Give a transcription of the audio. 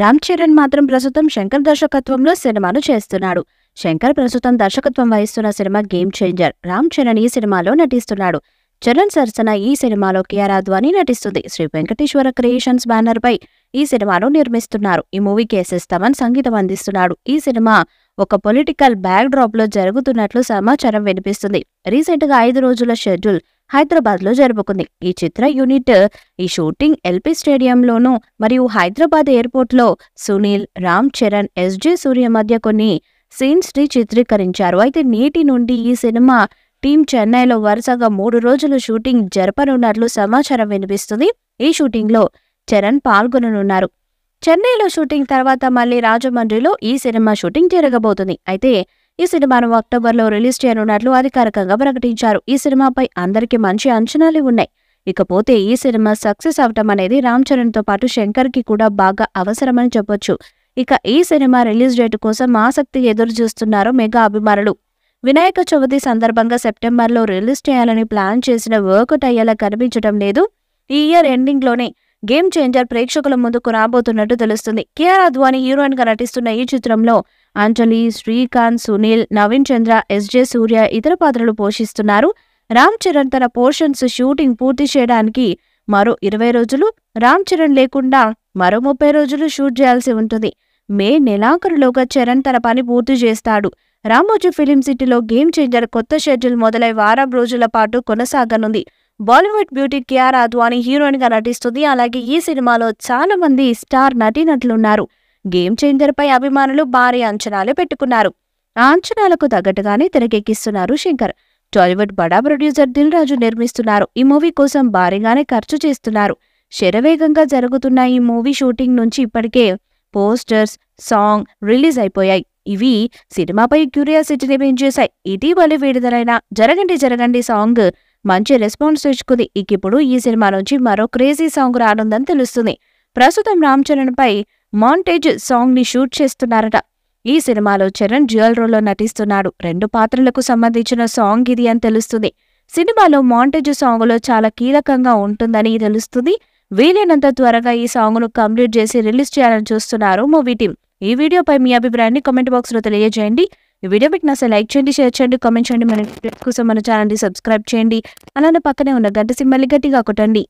రామ్ చరణ్ మాత్రం ప్రస్తుతం శంకర్ దర్శకత్వంలో సినిమాను చేస్తున్నాడు. శంకర్ ప్రస్తుతం దర్శకత్వం వహిస్తున్న cinema game changer. Ram Charan ఈ సినిమాలో నటిస్తున్నాడు. చరణ్ సరసన ఈ సినిమాలో కియారా అద్వానీ నటిస్తుంది. శ్రీ వెంకటేశ్వర క్రియేషన్స్ బ్యానర్ పై ఈ సినిమాను నిర్మిస్తున్నారు. ఈ మూవీకి ఎస్ఎస్ తమన్ సంగీతం అందిస్తున్నాడు. ఈ సినిమా ఒక పొలిటికల్ బ్యాక్ డ్రాప్ లో జరుగుతున్నట్లు సమాచారం వినిపిస్తుంది. రీసెంట్ గా 5 రోజుల షెడ్యూల్ హైదరాబాద్ లో జరుపుకుంది. ఈ చిత్ర యూనిట్ ఈ షూటింగ్ ఎల్పీ స్టేడియంలోనూ మరియు హైదరాబాద్ ఎయిర్పోర్ట్ లో సునీల్, రామ్ చరణ్, ఎస్జే సూర్య మధ్య కొన్ని సీన్స్ ని చిత్రీకరించారు. అయితే నేటి నుండి ఈ సినిమా టీం చెన్నైలో వరుసగా 3 రోజులు షూటింగ్ జరపనున్నట్లు సమాచారం వినిపిస్తుంది. ఈ షూటింగ్ లో చరణ్ పాల్గొననున్నారు. చెన్నైలో షూటింగ్ తర్వాత మళ్లీ రాజమండ్రిలో ఈ సినిమా షూటింగ్ జరగబోతుంది. అయితే ఈ సినిమాను అక్టోబర్లో రిలీజ్ చేయనున్నట్లు అధికారికంగా ప్రకటించారు. ఈ సినిమాపై అందరికీ మంచి అంచనాలు ఉన్నాయి. ఇకపోతే ఈ సినిమా సక్సెస్ అవటం అనేది రామ్ చరణ్ తో పాటు శంకర్ కి కూడా బాగా అవసరమని చెప్పొచ్చు. ఇక ఈ సినిమా రిలీజ్ డేట్ కోసం ఆసక్తి ఎదురు చూస్తున్నారు మెగా అభిమానులు. వినాయక చవితి సందర్భంగా సెప్టెంబర్లో రిలీజ్ చేయాలని ప్లాన్ చేసిన వర్కౌట్ అయ్యేలా కనిపించడం లేదు. ఈ ఇయర్ ఎండింగ్ లోనే గేమ్ చేంజర్ ప్రేక్షకుల ముందుకు రాబోతున్నట్టు తెలుస్తుంది. కియారా అద్వానీ హీరోయిన్ గా నటిస్తున్న ఈ చిత్రంలో అంజలి, శ్రీకాంత్, సునీల్, నవీన్ చంద్ర, ఎస్జే సూర్య ఇతర పాత్రలు పోషిస్తున్నారు. రామ్ చరణ్ తన పోర్షన్స్ షూటింగ్ పూర్తి చేయడానికి మరో 20 రోజులు, రామ్ చరణ్ లేకుండా మరో 30 రోజులు షూట్ చేయాల్సి ఉంటుంది. మే నెలాఖరులోగా చరణ్ తన పని పూర్తి చేస్తాడు. రామోజీ ఫిలిం సిటీలో గేమ్ చేంజర్ కొత్త షెడ్యూల్ మొదలై వారం రోజుల పాటు కొనసాగనుంది. బాలీవుడ్ బ్యూటీ కియారా అద్వానీ హీరోయిన్ గా నటిస్తుంది. అలాగే ఈ సినిమాలో చాలా మంది స్టార్ నటీనటులున్నారు. గేమ్ చేంజర్ పై అభిమానులు భారీ అంచనాలు పెట్టుకున్నారు. ఆ అంచనాలకు తగ్గట్టుగానే తెరకెక్కిస్తున్నారు శంకర్. టాలీవుడ్ బడా ప్రొడ్యూసర్ దిల్ రాజు నిర్మిస్తున్నారు. ఈ మూవీ కోసం భారీగానే ఖర్చు చేస్తున్నారు. శరవేగంగా జరుగుతున్న ఈ మూవీ షూటింగ్ నుంచి ఇప్పటికే పోస్టర్స్, సాంగ్ రిలీజ్ అయిపోయాయి. ఇవి సినిమాపై క్యూరియాసిటీని పెంచేశాయి. ఇటీవలి విడుదలైన జరగండి జరగండి సాంగ్ మంచి రెస్పాన్స్ తెచ్చుకుంది. ఇప్పుడు ఈ సినిమా నుంచి మరో క్రేజీ సాంగ్ రానుందని తెలుస్తుంది. ప్రస్తుతం రామ్ చరణ్ పై మాంటేజ్ సాంగ్ ని షూట్ చేస్తున్నారట. ఈ సినిమాలో చరణ్ డ్యూయల్ రోల్లో నటిస్తున్నాడు. 2 పాత్రలకు సంబంధించిన సాంగ్ ఇది అని తెలుస్తుంది. సినిమాలో మాంటేజ్ సాంగ్ లో చాలా కీలకంగా ఉంటుందని తెలుస్తుంది. వీలైనంత త్వరగా ఈ సాంగ్ ను కంప్లీట్ చేసి రిలీజ్ చేయాలని చూస్తున్నారు మూవీ టీం. ఈ వీడియోపై మీ అభిప్రాయాన్ని కామెంట్ బాక్స్ లో తెలియజేయండి. ఈ వీడియో మీకు నచ్చితే లైక్ చేయండి, షేర్ చేయండి, కామెంట్ చేయండి. మన కోసం మన ఛానల్ ని సబ్స్క్రైబ్ చేయండి. అలానే పక్కనే ఉన్న గంట సింబల్ ని గట్టిగా కొట్టండి.